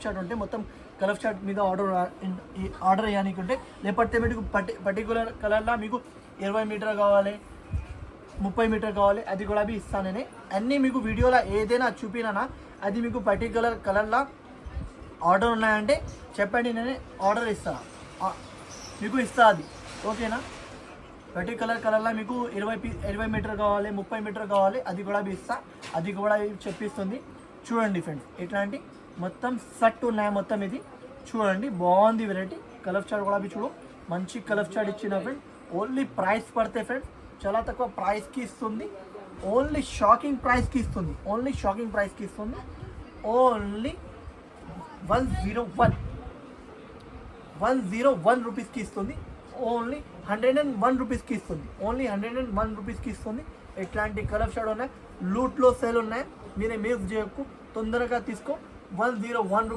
Chart ఉంటే మొత్తం colour chart మీద ఆర్డర్ చేయడానికి ఉంటే, లేకపోతే మీకు పర్టికులర్ కలర్లో మీకు 20 మీటర్ కావాలి, 30 మీటర్ కావాలి, అది కూడా ఇస్తాను నేను. అన్నీ మీకు వీడియోలో ఏదైనా చూపినా అది మీకు పర్టికులర్ కలర్లో ఆర్డర్ ఉన్నాయంటే చెప్పండి, నేనే ఆర్డర్ ఇస్తాను, మీకు ఇస్తా అది. ఓకేనా? పర్టికులర్ కలర్లో మీకు 20 మీటర్ కావాలి, 30 మీటర్ కావాలి, అది కూడా ఇస్తా, అది కూడా చెప్పిస్తుంది. చూడండి ఫ్రెండ్స్, ఇట్లాంటి మొత్తం సెట్ ఉన్నాయి. మొత్తం ఇది చూడండి, బాగుంది వెరైటీ. కలర్ చార్ట్ కూడా చూడు, మంచి కలర్ చార్ట్ ఇచ్చిన ఫ్రెండ్. ఓన్లీ ప్రైస్ పడితే ఫ్రెండ్స్ చాలా తక్కువ ప్రైస్కి ఇస్తుంది. ఓన్లీ షాకింగ్ ప్రైస్కి ఇస్తుంది. ఓన్లీ 101 రూపీస్కి ఇస్తుంది. ఓన్లీ 101 రూపీస్కి ఇస్తుంది. ఓన్లీ 101 రూపీస్కి ఇస్తుంది. ఎట్లాంటి కలర్ షాడ్ ఉన్నాయి, లూట్లో సేల్ ఉన్నాయి. మీరు చేయకు, తొందరగా తీసుకో. 101 రూపీస్